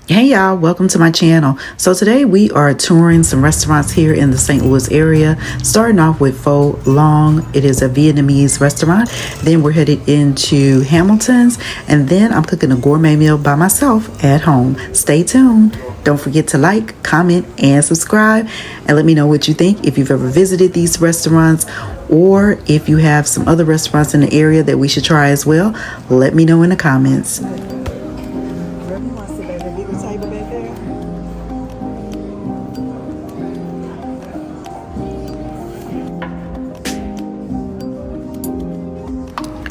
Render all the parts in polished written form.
Hey y'all, welcome to my channel. So today we are touring some restaurants here in the St. Louis area, starting off with Pho Long. It is a Vietnamese restaurant. Then we're headed into Hamilton's, and then I'm cooking a gourmet meal by myself at home. Stay tuned. Don't forget to like, comment, and subscribe, and let me know what you think. If you've ever visited these restaurants, or if you have some other restaurants in the area that we should try as well, let me know in the comments.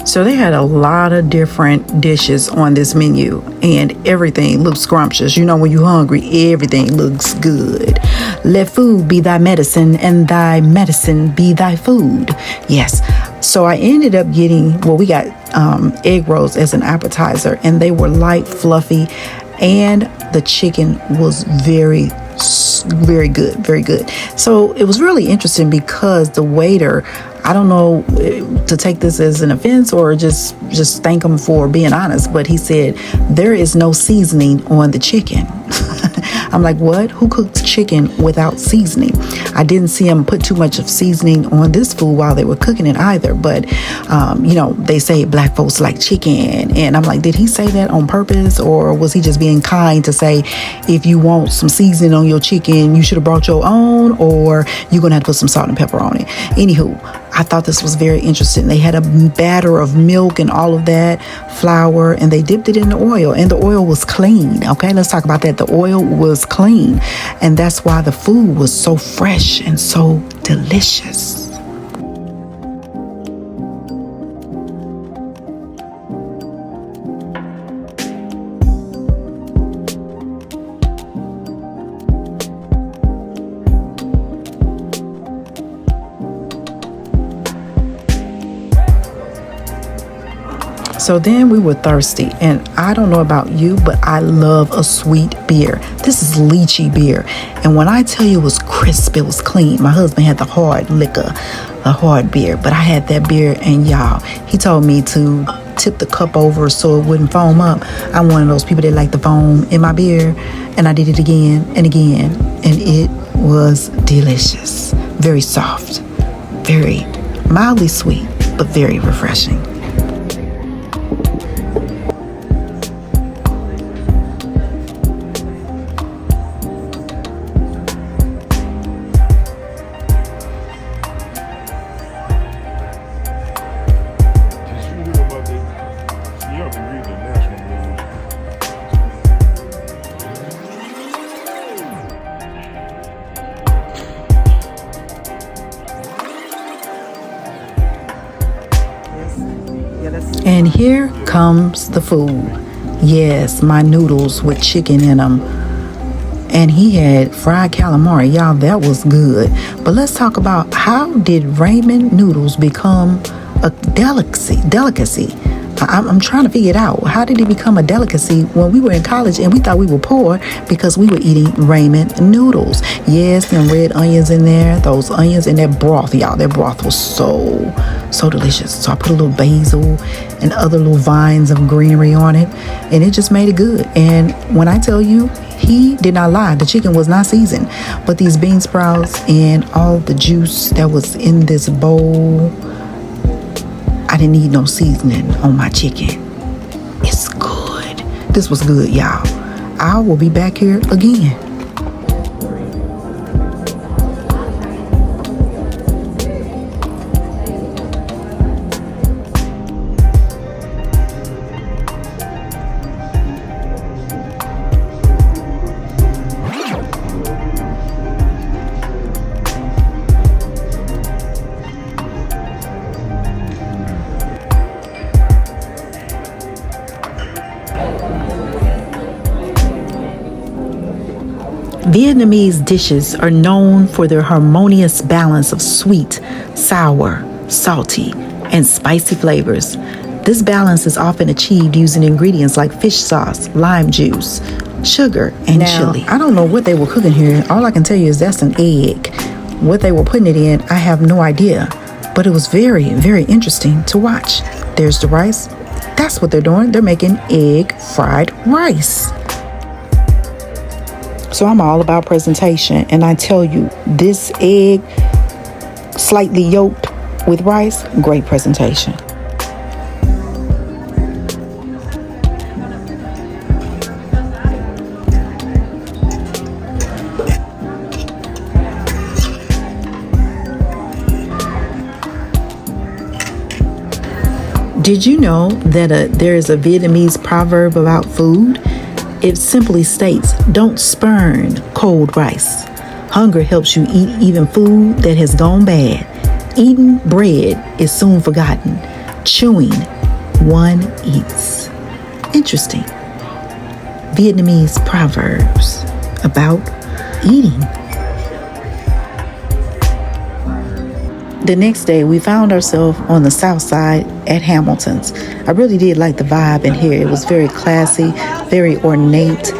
So they had a lot of different dishes on this menu, and everything looks scrumptious. You know, when you're hungry, everything looks good. Let food be thy medicine, and thy medicine be thy food. Yes. So I ended up getting, we got egg rolls as an appetizer, and they were light, fluffy, and the chicken was very good, very good. So it was really interesting because the waiter, I don't know to take this as an offense or just thank him for being honest, but he said there is no seasoning on the chicken. I'm like, what? Who cooks chicken without seasoning? I didn't see him put too much of seasoning on this food while they were cooking it either. But, they say black folks like chicken. And I'm like, did he say that on purpose? Or was he just being kind to say, if you want some seasoning on your chicken, you should have brought your own, or you're going to have to put some salt and pepper on it. Anywho, I thought this was very interesting. They had a batter of milk and all of that, flour, and they dipped it in the oil, and the oil was clean. Okay, let's talk about that. The oil was clean, and that's why the food was so fresh and so delicious. So then we were thirsty, and I don't know about you, but I love a sweet beer. This is lychee beer, and when I tell you it was crisp, it was clean. My husband had the hard liquor, the hard beer, but I had that beer, and y'all, he told me to tip the cup over so it wouldn't foam up. I'm one of those people that like the foam in my beer, and I did it again and again, and it was delicious. Very soft, very mildly sweet, but very refreshing. And here comes the food. Yes, my noodles with chicken in them. And he had fried calamari. Y'all, that was good. But let's talk about, how did ramen noodles become a delicacy? I'm trying to figure it out. How did it become a delicacy when we were in college and we thought we were poor because we were eating ramen noodles? Yes, and red onions in there. Those onions and that broth, y'all. That broth was so delicious. So I put a little basil and other little vines of greenery on it, and it just made it good. And when I tell you, he did not lie. The chicken was not seasoned, but these bean sprouts and all the juice that was in this bowl, I didn't need no seasoning on my chicken. It's good. This was good, y'all. I will be back here again. Vietnamese dishes are known for their harmonious balance of sweet, sour, salty, and spicy flavors. This balance is often achieved using ingredients like fish sauce, lime juice, sugar, and chili. I don't know what they were cooking here. All I can tell you is that's an egg. What they were putting it in, I have no idea. But it was very, very interesting to watch. There's the rice. That's what they're doing. They're making egg fried rice. So I'm all about presentation, and I tell you, this egg, slightly yolked with rice, great presentation. Did you know that there is a Vietnamese proverb about food? It simply states, don't spurn cold rice. Hunger helps you eat even food that has gone bad. Eating bread is soon forgotten. Chewing, one eats. Interesting. Vietnamese proverbs about eating. The next day, we found ourselves on the south side at Hamilton's. I really did like the vibe in here. It was very classy, very ornate,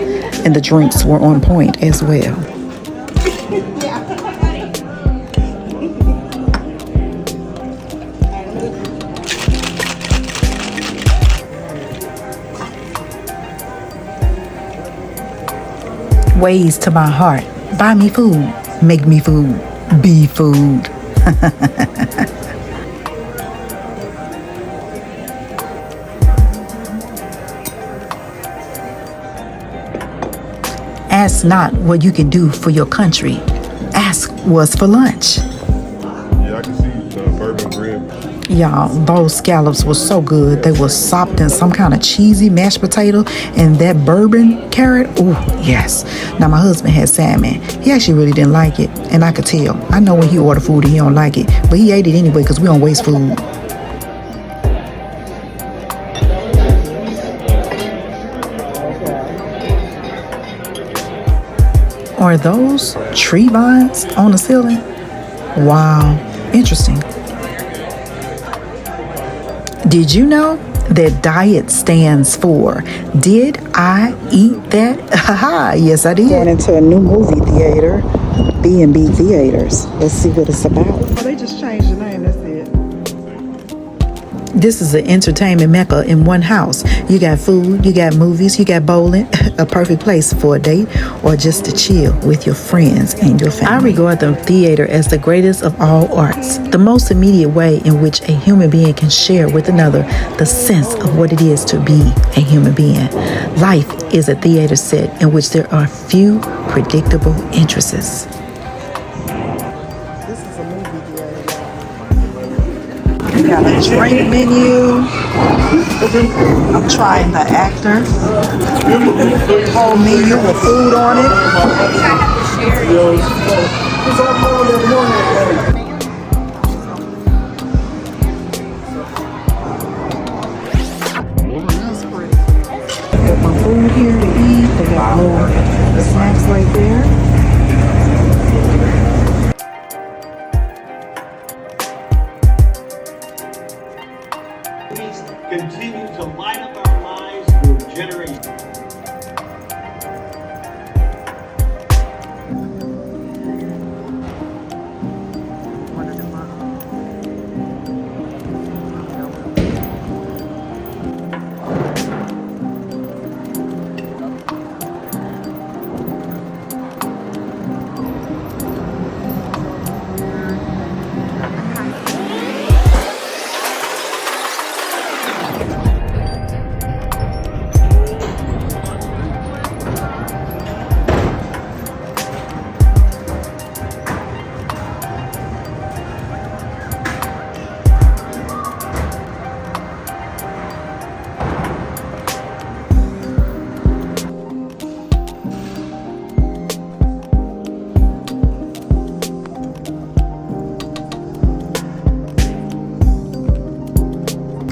and the drinks were on point as well. Ways to my heart. Buy me food. Make me food. Be food. Ask not what you can do for your country. Ask what's for lunch. Yeah, I can see bourbon bread. Y'all, those scallops were so good. They were sopped in some kind of cheesy mashed potato and that bourbon carrot. Oh, yes. Now, my husband had salmon. He actually really didn't like it, and I could tell. I know when he ordered food and he don't like it, but he ate it anyway because we don't waste food. Are those tree vines on the ceiling? Wow, interesting. Did you know that diet stands for Did I Eat That? Haha, yes I did. Going into a new movie theater, B&B Theaters. Let's see what it's about. Oh, they just changed the name, that's it. This is an entertainment mecca in one house. You got food, you got movies, you got bowling. A perfect place for a date or just to chill with your friends and your family. I regard the theater as the greatest of all arts, the most immediate way in which a human being can share with another the sense of what it is to be a human being. Life is a theater set in which there are few predictable interests. We got a drink menu. I'm trying the actor. Whole menu with food on it. Got my food here to eat. They got more snacks right there. Continue to light up our lives for generations.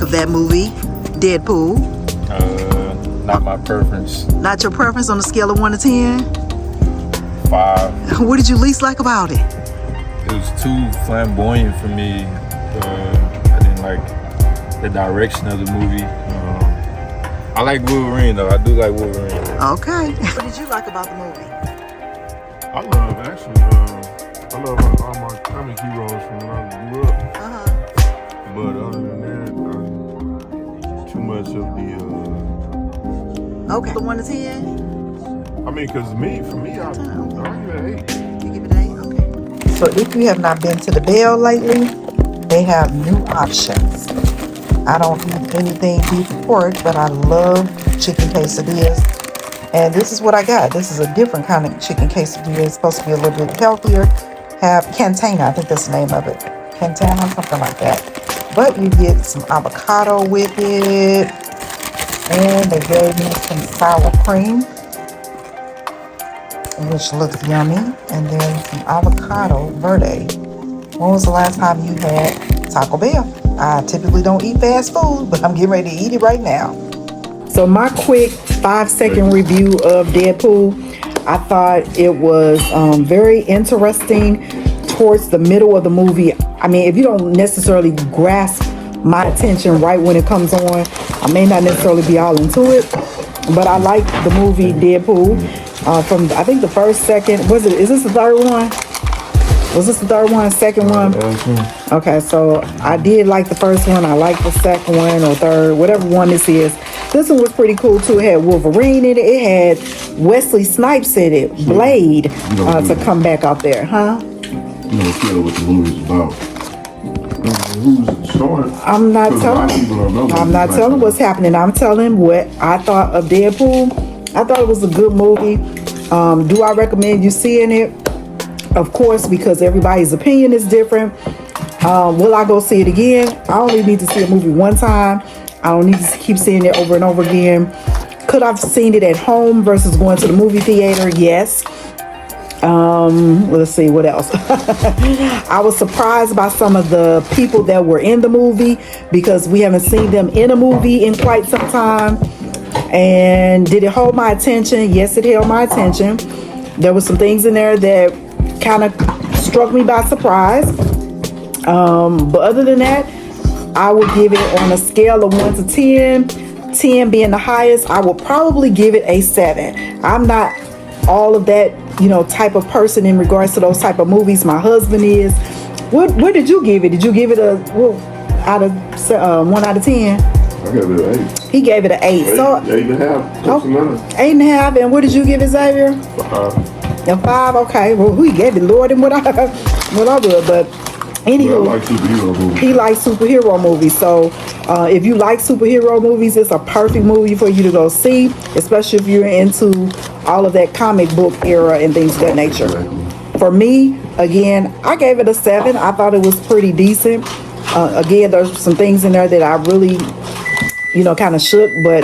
Of that movie, Deadpool. Not my preference. Not your preference on a scale of 1 to 10? 5. What did you least like about it? It was too flamboyant for me. I didn't like the direction of the movie. I like Wolverine though. I do like Wolverine. Okay. What did you like about the movie? I love I love all my comic heroes from when I grew up. But other than that, too much of the. Okay. The 1 to 10? I mean, cause for me, I give it an 8. You give it an 8? Okay. So if you have not been to the Bell lately, they have new options. I don't eat anything beef or pork, but I love chicken quesadillas. And this is what I got. This is a different kind of chicken quesadilla. It's supposed to be a little bit healthier. Have Cantana, I think that's the name of it. Cantana, something like that. But you get some avocado with it. And they gave me some sour cream, which looks yummy. And then some avocado verde. When was the last time you had Taco Bell? I typically don't eat fast food, but I'm getting ready to eat it right now. So my quick 5-second review of Deadpool, I thought it was very interesting towards the middle of the movie. I mean, if you don't necessarily grasp my attention right when it comes on, I may not necessarily be all into it, but I like the movie Deadpool from, I think, the first, second, is this the third one? Was this the third one, second one? Okay, so I did like the first one. I like the second one or third, whatever one this is. This one was pretty cool too. It had Wolverine in it. It had Wesley Snipes in it, Blade, to come back out there, huh? You don't care what the movie's about. Who's starting? I'm not telling what's happening. I'm telling what I thought of Deadpool. I thought it was a good movie. Do I recommend you seeing it? Of course, because everybody's opinion is different. Will I go see it again? I only need to see a movie one time. I don't need to keep seeing it over and over again. Could I have seen it at home versus going to the movie theater? Yes. Let's see, what else? I was surprised by some of the people that were in the movie because we haven't seen them in a movie in quite some time. And did it hold my attention? Yes, it held my attention. There were some things in there that kind of struck me by surprise. But other than that, I would give it on a scale of 1 to 10. 10 being the highest, I will probably give it a 7. I'm not all of that, type of person in regards to those type of movies. My husband is. What did you give it? Did you give it a 1 out of 10? I gave it an 8. He gave it an 8. So 8.5. Oh, 8.5. And what did you give it, Xavier? 5. A 5. Okay. Well, we gave it lower than what I would, but. Anywho, I like superhero movies. He likes superhero movies. So if you like superhero movies, it's a perfect movie for you to go see, especially if you're into all of that comic book era and things of that nature. Exactly. For me, again, I gave it a 7. I thought it was pretty decent. Again, there's some things in there that I really, kind of shook. But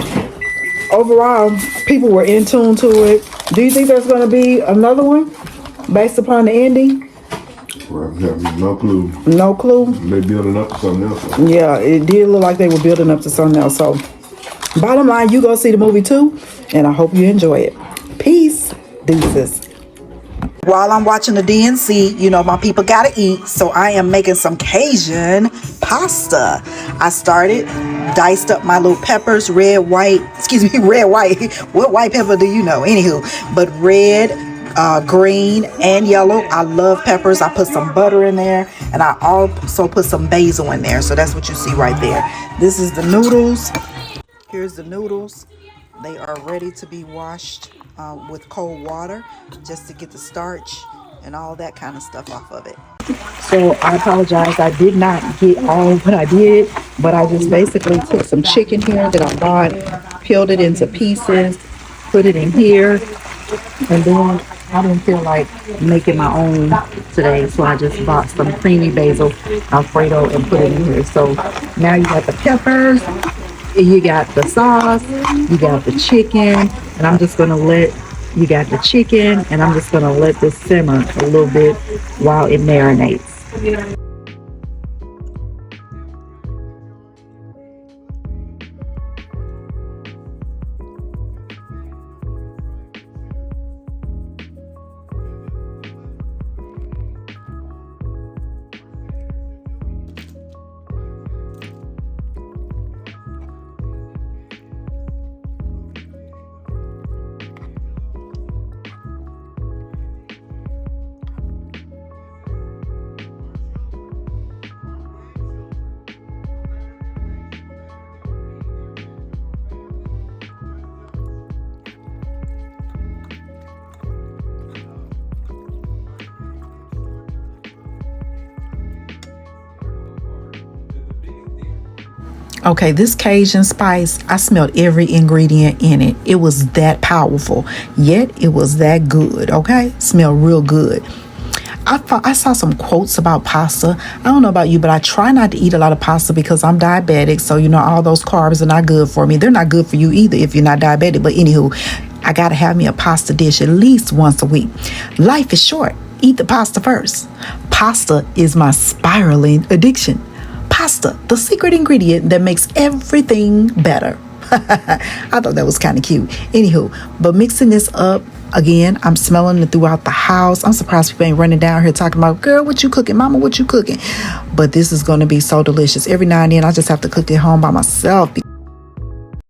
overall, people were in tune to it. Do you think there's going to be another one based upon the ending? Well, I have no clue. No clue? They building up to something else. Yeah, it did look like they were building up to something else. So, bottom line, you go see the movie too, and I hope you enjoy it. Peace. Deuces. While I'm watching the DNC, my people gotta eat, so I am making some Cajun pasta. I started, diced up my little peppers, red, white. What white pepper do you know? Anywho, but red, green and yellow. I love peppers. I put some butter in there, and I also put some basil in there. So that's what you see right there. This is the noodles. Here's the noodles. They are ready to be washed with cold water just to get the starch and all that kind of stuff off of it. So I apologize. I did not get all what I did, but I just basically took some chicken here that I bought, peeled it into pieces, put it in here, and then I didn't feel like making my own today, so I just bought some creamy basil Alfredo and put it in here. So now you got the peppers, you got the sauce, you got the chicken, and I'm just gonna let this simmer a little bit while it marinates. Okay, this Cajun spice, I smelled every ingredient in it. It was that powerful, yet it was that good, okay? Smelled real good. I saw some quotes about pasta. I don't know about you, but I try not to eat a lot of pasta because I'm diabetic. So, all those carbs are not good for me. They're not good for you either if you're not diabetic. But anywho, I got to have me a pasta dish at least once a week. Life is short. Eat the pasta first. Pasta is my spiraling addiction. Pasta, the secret ingredient that makes everything better. I thought that was kind of cute. Anywho, but mixing this up, again, I'm smelling it throughout the house. I'm surprised people ain't running down here talking about, girl, what you cooking? Mama, what you cooking? But this is going to be so delicious. Every now and then, I just have to cook it home by myself.